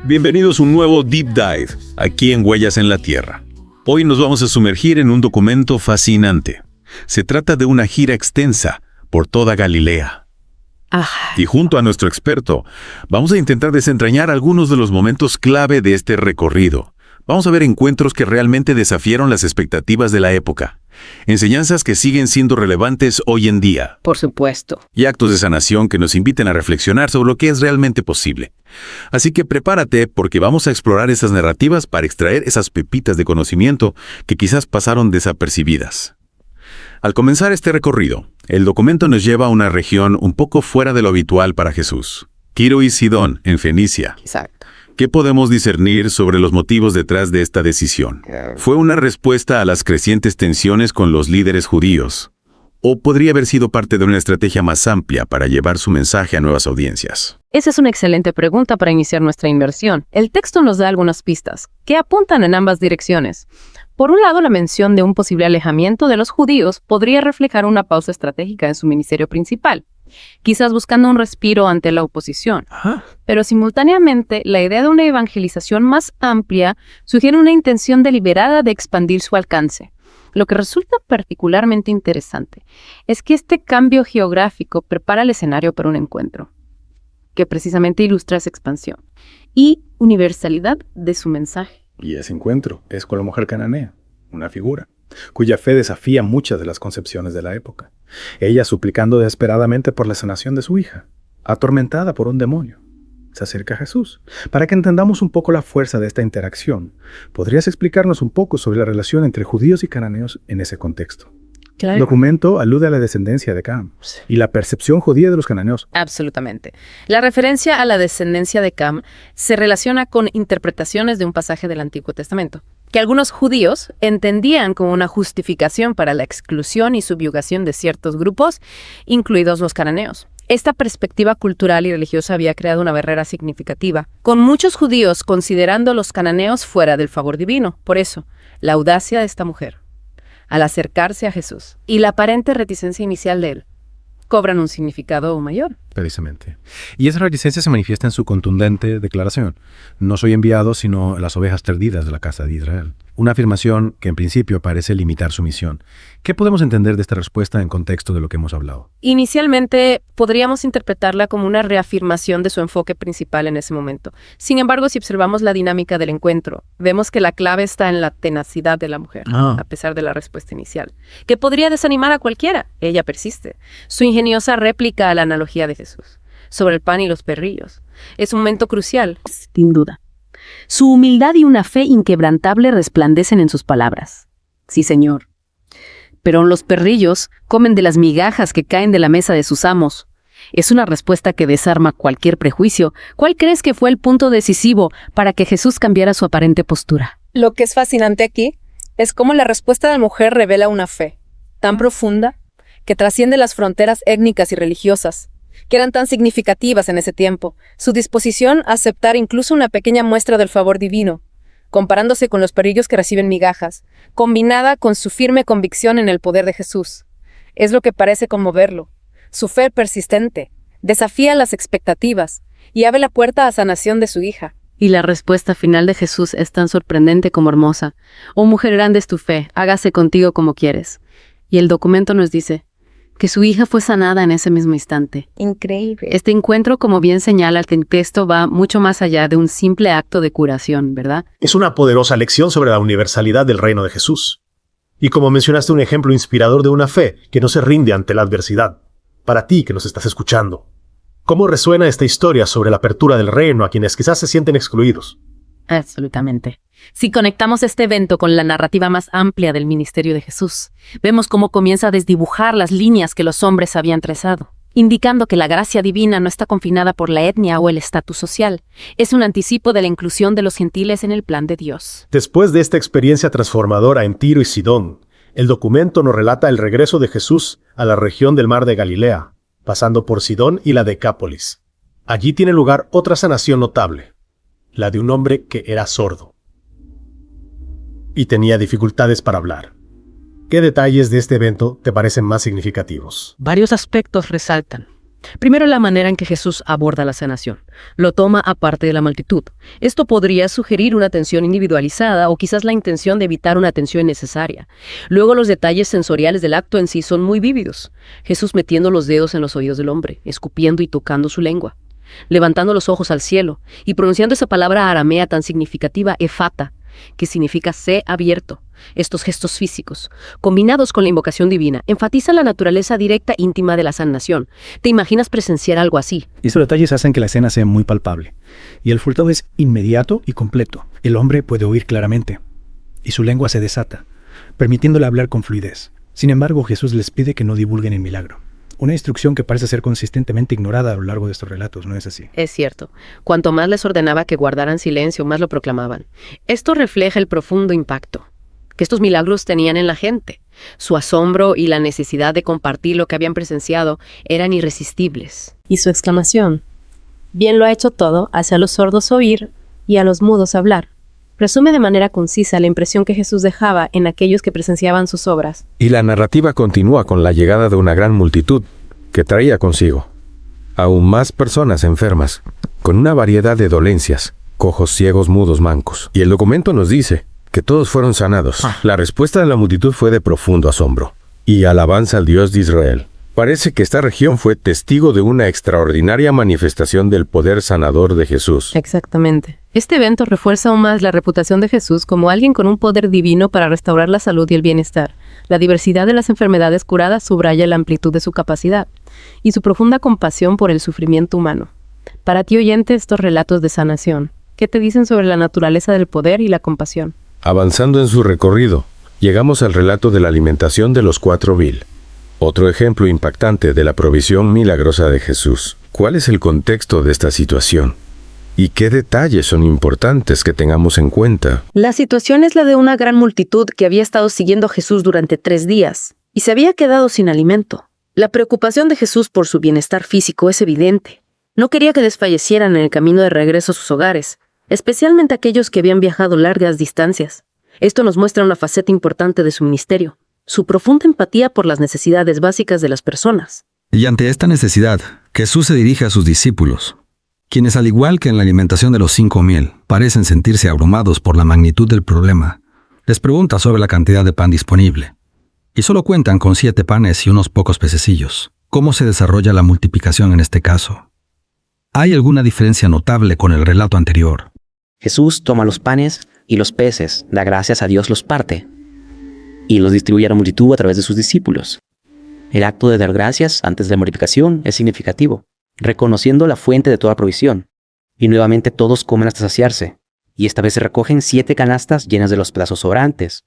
Bienvenidos a un nuevo Deep Dive, aquí en Huellas en la Tierra. Hoy nos vamos a sumergir en un documento fascinante. Se trata de una gira extensa por toda Galilea. Y junto a nuestro experto, vamos a intentar desentrañar algunos de los momentos clave de este recorrido. Vamos a ver encuentros que realmente desafiaron las expectativas de la época. Enseñanzas que siguen siendo relevantes hoy en día. Por supuesto. Y actos de sanación que nos inviten a reflexionar sobre lo que es realmente posible. Así que prepárate porque vamos a explorar esas narrativas para extraer esas pepitas de conocimiento que quizás pasaron desapercibidas. Al comenzar este recorrido, el documento nos lleva a una región un poco fuera de lo habitual para Jesús. Tiro y Sidón, en Fenicia. Exacto. ¿Qué podemos discernir sobre los motivos detrás de esta decisión? ¿Fue una respuesta a las crecientes tensiones con los líderes judíos? ¿O podría haber sido parte de una estrategia más amplia para llevar su mensaje a nuevas audiencias? Esa es una excelente pregunta para iniciar nuestra inmersión. El texto nos da algunas pistas que apuntan en ambas direcciones. Por un lado, la mención de un posible alejamiento de los judíos podría reflejar una pausa estratégica en su ministerio principal, quizás buscando un respiro ante la oposición. Pero simultáneamente, la idea de una evangelización más amplia sugiere una intención deliberada de expandir su alcance. Lo que resulta particularmente interesante es que este cambio geográfico prepara el escenario para un encuentro, que precisamente ilustra esa expansión y universalidad de su mensaje. Y ese encuentro es con la mujer cananea, una figura, cuya fe desafía muchas de las concepciones de la época. Ella suplicando desesperadamente por la sanación de su hija, atormentada por un demonio. Se acerca a Jesús. Para que entendamos un poco la fuerza de esta interacción, ¿podrías explicarnos un poco sobre la relación entre judíos y cananeos en ese contexto? Claro. El documento alude a la descendencia de Cam y la percepción judía de los cananeos. Absolutamente. La referencia a la descendencia de Cam se relaciona con interpretaciones de un pasaje del Antiguo Testamento, que algunos judíos entendían como una justificación para la exclusión y subyugación de ciertos grupos, incluidos los cananeos. Esta perspectiva cultural y religiosa había creado una barrera significativa, con muchos judíos considerando a los cananeos fuera del favor divino. Por eso, la audacia de esta mujer al acercarse a Jesús y la aparente reticencia inicial de él cobran un significado mayor. Precisamente. Y esa reticencia se manifiesta en su contundente declaración. No soy enviado sino las ovejas perdidas de la casa de Israel. Una afirmación que en principio parece limitar su misión. ¿Qué podemos entender de esta respuesta en contexto de lo que hemos hablado? Inicialmente, podríamos interpretarla como una reafirmación de su enfoque principal en ese momento. Sin embargo, si observamos la dinámica del encuentro, vemos que la clave está en la tenacidad de la mujer, a pesar de la respuesta inicial, que podría desanimar a cualquiera. Ella persiste. Su ingeniosa réplica a la analogía de Jesús sobre el pan y los perrillos es un momento crucial. Sin duda. Su humildad y una fe inquebrantable resplandecen en sus palabras. Sí, Señor. Pero los perrillos comen de las migajas que caen de la mesa de sus amos. Es una respuesta que desarma cualquier prejuicio. ¿Cuál crees que fue el punto decisivo para que Jesús cambiara su aparente postura? Lo que es fascinante aquí es cómo la respuesta de la mujer revela una fe tan profunda que trasciende las fronteras étnicas y religiosas, que eran tan significativas en ese tiempo, su disposición a aceptar incluso una pequeña muestra del favor divino, comparándose con los perrillos que reciben migajas, combinada con su firme convicción en el poder de Jesús. Es lo que parece conmoverlo. Su fe persistente desafía las expectativas y abre la puerta a sanación de su hija. Y la respuesta final de Jesús es tan sorprendente como hermosa. Oh mujer, grande es tu fe, hágase contigo como quieres. Y el documento nos dice que su hija fue sanada en ese mismo instante. Increíble. Este encuentro, como bien señala el texto, va mucho más allá de un simple acto de curación, ¿verdad? Es una poderosa lección sobre la universalidad del reino de Jesús. Y como mencionaste, un ejemplo inspirador de una fe que no se rinde ante la adversidad. Para ti que nos estás escuchando, ¿cómo resuena esta historia sobre la apertura del reino a quienes quizás se sienten excluidos? Absolutamente. Si conectamos este evento con la narrativa más amplia del ministerio de Jesús, vemos cómo comienza a desdibujar las líneas que los hombres habían trazado, indicando que la gracia divina no está confinada por la etnia o el estatus social. Es un anticipo de la inclusión de los gentiles en el plan de Dios. Después de esta experiencia transformadora en Tiro y Sidón, el documento nos relata el regreso de Jesús a la región del mar de Galilea, pasando por Sidón y la Decápolis. Allí tiene lugar otra sanación notable, la de un hombre que era sordo y tenía dificultades para hablar. ¿Qué detalles de este evento te parecen más significativos? Varios aspectos resaltan. Primero, la manera en que Jesús aborda la sanación. Lo toma aparte de la multitud. Esto podría sugerir una atención individualizada o quizás la intención de evitar una atención innecesaria. Luego, los detalles sensoriales del acto en sí son muy vívidos. Jesús metiendo los dedos en los oídos del hombre, escupiendo y tocando su lengua, levantando los ojos al cielo y pronunciando esa palabra aramea tan significativa, efata, que significa sé abierto. Estos gestos físicos, combinados con la invocación divina, enfatizan la naturaleza directa íntima de la sanación. ¿Te imaginas presenciar algo así? Estos detalles hacen que la escena sea muy palpable. Y el resultado es inmediato y completo. El hombre puede oír claramente. Y su lengua se desata, permitiéndole hablar con fluidez. Sin embargo, Jesús les pide que no divulguen el milagro. Una instrucción que parece ser consistentemente ignorada a lo largo de estos relatos, ¿no es así? Es cierto. Cuanto más les ordenaba que guardaran silencio, más lo proclamaban. Esto refleja el profundo impacto que estos milagros tenían en la gente. Su asombro y la necesidad de compartir lo que habían presenciado eran irresistibles. Y su exclamación: bien lo ha hecho todo, hace a los sordos oír y a los mudos hablar. Resume de manera concisa la impresión que Jesús dejaba en aquellos que presenciaban sus obras. Y la narrativa continúa con la llegada de una gran multitud que traía consigo aún más personas enfermas, con una variedad de dolencias, cojos, ciegos, mudos, mancos. Y el documento nos dice que todos fueron sanados. La respuesta de la multitud fue de profundo asombro y alabanza al Dios de Israel. Parece que esta región fue testigo de una extraordinaria manifestación del poder sanador de Jesús. Exactamente. Este evento refuerza aún más la reputación de Jesús como alguien con un poder divino para restaurar la salud y el bienestar. La diversidad de las enfermedades curadas subraya la amplitud de su capacidad y su profunda compasión por el sufrimiento humano. Para ti, oyente, estos relatos de sanación, ¿qué te dicen sobre la naturaleza del poder y la compasión? Avanzando en su recorrido, llegamos al relato de la alimentación de los 4,000. Otro ejemplo impactante de la provisión milagrosa de Jesús. ¿Cuál es el contexto de esta situación? ¿Y qué detalles son importantes que tengamos en cuenta? La situación es la de una gran multitud que había estado siguiendo a Jesús durante 3 días y se había quedado sin alimento. La preocupación de Jesús por su bienestar físico es evidente. No quería que desfallecieran en el camino de regreso a sus hogares, especialmente aquellos que habían viajado largas distancias. Esto nos muestra una faceta importante de su ministerio, su profunda empatía por las necesidades básicas de las personas. Y ante esta necesidad, Jesús se dirige a sus discípulos, quienes, al igual que en la alimentación de los 5,000, parecen sentirse abrumados por la magnitud del problema. Les pregunta sobre la cantidad de pan disponible, y solo cuentan con 7 panes y unos pocos pececillos. ¿Cómo se desarrolla la multiplicación en este caso? ¿Hay alguna diferencia notable con el relato anterior? Jesús toma los panes y los peces, da gracias a Dios, los parte y los distribuye a la multitud a través de sus discípulos. El acto de dar gracias antes de la multiplicación es significativo, reconociendo la fuente de toda provisión. Y nuevamente todos comen hasta saciarse, y esta vez se recogen 7 canastas llenas de los pedazos sobrantes.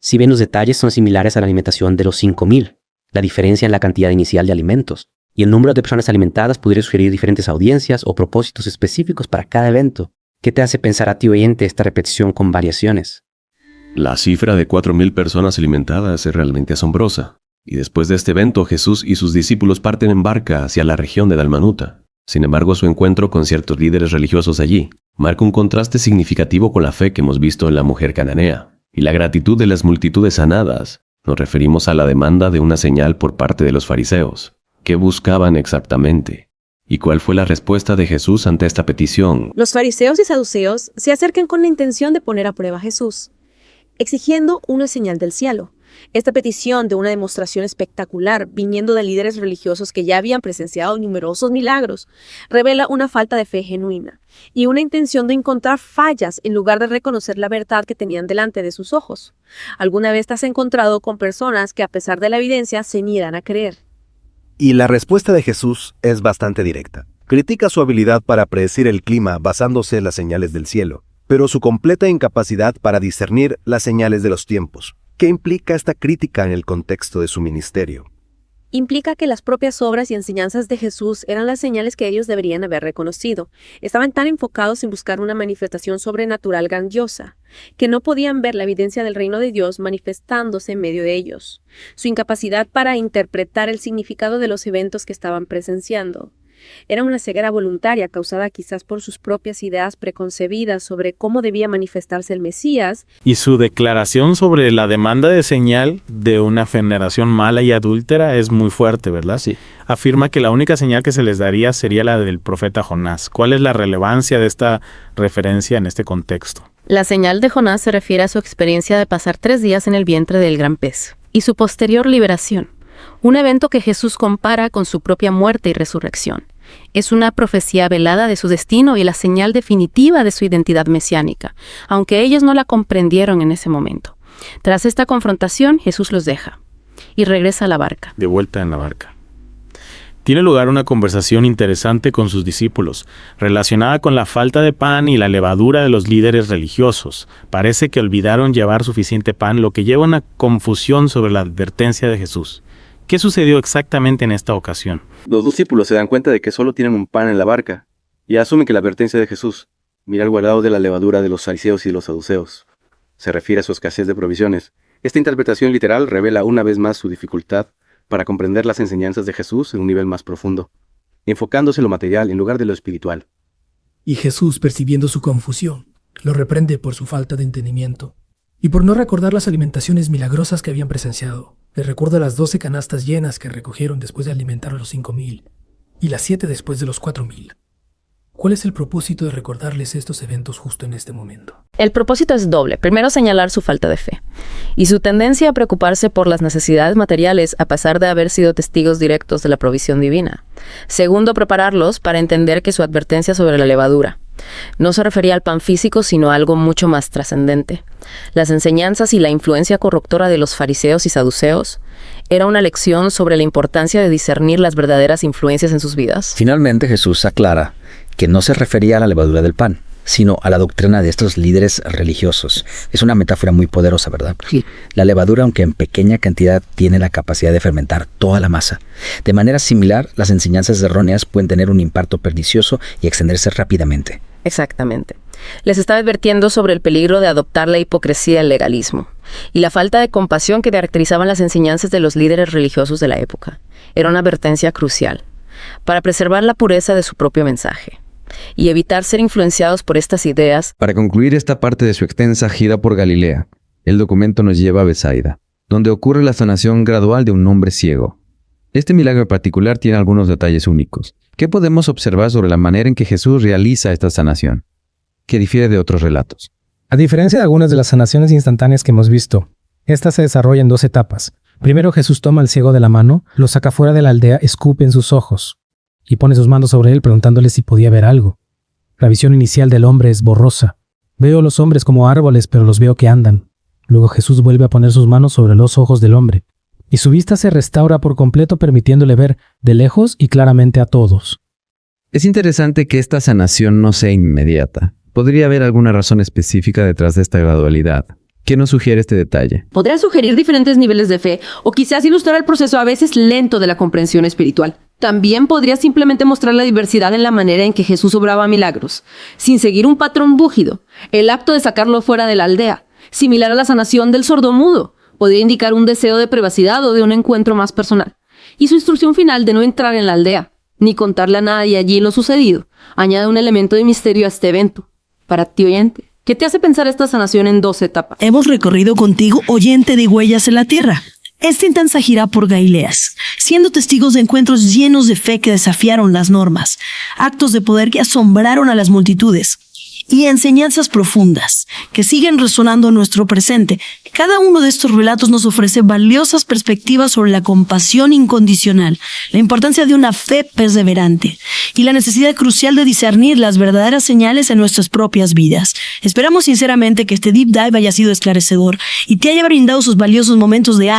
Si bien los detalles son similares a la alimentación de los 5,000, la diferencia en la cantidad inicial de alimentos y el número de personas alimentadas podría sugerir diferentes audiencias o propósitos específicos para cada evento. ¿Qué te hace pensar a ti, oyente, esta repetición con variaciones? La cifra de 4,000 personas alimentadas es realmente asombrosa. Y después de este evento, Jesús y sus discípulos parten en barca hacia la región de Dalmanuta. Sin embargo, su encuentro con ciertos líderes religiosos allí marca un contraste significativo con la fe que hemos visto en la mujer cananea y la gratitud de las multitudes sanadas. Nos referimos a la demanda de una señal por parte de los fariseos. ¿Qué buscaban exactamente? ¿Y cuál fue la respuesta de Jesús ante esta petición? Los fariseos y saduceos se acercan con la intención de poner a prueba a Jesús, exigiendo una señal del cielo. Esta petición de una demostración espectacular, viniendo de líderes religiosos que ya habían presenciado numerosos milagros, revela una falta de fe genuina y una intención de encontrar fallas en lugar de reconocer la verdad que tenían delante de sus ojos. ¿Alguna vez te has encontrado con personas que, a pesar de la evidencia, se niegan a creer? Y la respuesta de Jesús es bastante directa. Critica su habilidad para predecir el clima basándose en las señales del cielo, pero su completa incapacidad para discernir las señales de los tiempos. ¿Qué implica esta crítica en el contexto de su ministerio? Implica que las propias obras y enseñanzas de Jesús eran las señales que ellos deberían haber reconocido. Estaban tan enfocados en buscar una manifestación sobrenatural grandiosa, que no podían ver la evidencia del reino de Dios manifestándose en medio de ellos. Su incapacidad para interpretar el significado de los eventos que estaban presenciando Era una ceguera voluntaria causada quizás por sus propias ideas preconcebidas sobre cómo debía manifestarse el Mesías. Y su declaración sobre la demanda de señal de una generación mala y adúltera es muy fuerte, ¿verdad? Sí. Afirma que la única señal que se les daría sería la del profeta Jonás. ¿Cuál es la relevancia de esta referencia en este contexto? La señal de Jonás se refiere a su experiencia de pasar 3 días en el vientre del gran pez y su posterior liberación, un evento que Jesús compara con su propia muerte y resurrección. Es una profecía velada de su destino y la señal definitiva de su identidad mesiánica, aunque ellos no la comprendieron en ese momento. Tras esta confrontación, Jesús los deja y regresa a la barca. De vuelta en la barca. Tiene lugar una conversación interesante con sus discípulos, relacionada con la falta de pan y la levadura de los líderes religiosos. Parece que olvidaron llevar suficiente pan, lo que lleva a una confusión sobre la advertencia de Jesús. ¿Qué sucedió exactamente en esta ocasión? Los discípulos se dan cuenta de que solo tienen un pan en la barca y asumen que la advertencia de Jesús, mira el guardado de la levadura de los fariseos y los saduceos, se refiere a su escasez de provisiones. Esta interpretación literal revela una vez más su dificultad para comprender las enseñanzas de Jesús en un nivel más profundo, enfocándose en lo material en lugar de lo espiritual. Y Jesús, percibiendo su confusión, lo reprende por su falta de entendimiento y por no recordar las alimentaciones milagrosas que habían presenciado. Les recuerda las 12 canastas llenas que recogieron después de alimentar a los 5,000 y las 7 después de los 4,000. ¿Cuál es el propósito de recordarles estos eventos justo en este momento? El propósito es doble. Primero, señalar su falta de fe y su tendencia a preocuparse por las necesidades materiales a pesar de haber sido testigos directos de la provisión divina. Segundo, prepararlos para entender que su advertencia sobre la levadura no se refería al pan físico, sino a algo mucho más trascendente. Las enseñanzas y la influencia corruptora de los fariseos y saduceos era una lección sobre la importancia de discernir las verdaderas influencias en sus vidas. Finalmente, Jesús aclara que no se refería a la levadura del pan, sino a la doctrina de estos líderes religiosos. Es una metáfora muy poderosa, ¿verdad? Sí. La levadura, aunque en pequeña cantidad, tiene la capacidad de fermentar toda la masa. De manera similar, las enseñanzas erróneas pueden tener un impacto pernicioso y extenderse rápidamente. Exactamente. Les estaba advirtiendo sobre el peligro de adoptar la hipocresía del legalismo y la falta de compasión que caracterizaban las enseñanzas de los líderes religiosos de la época. Era una advertencia crucial para preservar la pureza de su propio mensaje y evitar ser influenciados por estas ideas. Para concluir esta parte de su extensa gira por Galilea, el documento nos lleva a Betsaida, donde ocurre la sanación gradual de un hombre ciego. Este milagro en particular tiene algunos detalles únicos. ¿Qué podemos observar sobre la manera en que Jesús realiza esta sanación, que difiere de otros relatos? A diferencia de algunas de las sanaciones instantáneas que hemos visto, esta se desarrolla en 2 etapas. Primero, Jesús toma al ciego de la mano, lo saca fuera de la aldea, escupe en sus ojos y pone sus manos sobre él preguntándole si podía ver algo. La visión inicial del hombre es borrosa. Veo los hombres como árboles, pero los veo que andan. Luego Jesús vuelve a poner sus manos sobre los ojos del hombre y su vista se restaura por completo, permitiéndole ver de lejos y claramente a todos. Es interesante que esta sanación no sea inmediata. ¿Podría haber alguna razón específica detrás de esta gradualidad? ¿Qué nos sugiere este detalle? Podría sugerir diferentes niveles de fe o quizás ilustrar el proceso a veces lento de la comprensión espiritual. También podría simplemente mostrar la diversidad en la manera en que Jesús obraba milagros, sin seguir un patrón búgido. El acto de sacarlo fuera de la aldea, similar a la sanación del sordomudo, podría indicar un deseo de privacidad o de un encuentro más personal. Y su instrucción final de no entrar en la aldea, ni contarle a nadie allí lo sucedido, añade un elemento de misterio a este evento. Para ti, oyente, ¿qué te hace pensar esta sanación en 2 etapas? Hemos recorrido contigo, oyente de Huellas en la Tierra, esta intensa gira por Galileas, siendo testigos de encuentros llenos de fe que desafiaron las normas, actos de poder que asombraron a las multitudes y enseñanzas profundas que siguen resonando en nuestro presente. Cada uno de estos relatos nos ofrece valiosas perspectivas sobre la compasión incondicional, la importancia de una fe perseverante y la necesidad crucial de discernir las verdaderas señales en nuestras propias vidas. Esperamos sinceramente que este deep dive haya sido esclarecedor y te haya brindado sus valiosos momentos de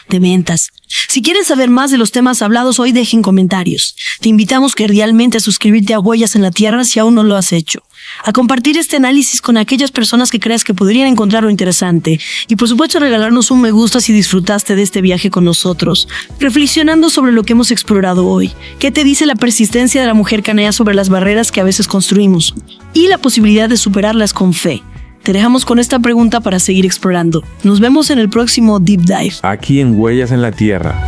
de ventas. Si quieres saber más de los temas hablados hoy, dejen comentarios. Te invitamos cordialmente a suscribirte a Huellas en la Tierra si aún no lo has hecho, a compartir este análisis con aquellas personas que creas que podrían encontrarlo interesante y por supuesto regalarnos un me gusta si disfrutaste de este viaje con nosotros. Reflexionando sobre lo que hemos explorado hoy, ¿qué te dice la persistencia de la mujer cananea sobre las barreras que a veces construimos y la posibilidad de superarlas con fe? Te dejamos con esta pregunta para seguir explorando. Nos vemos en el próximo Deep Dive. Aquí en Huellas en la Tierra.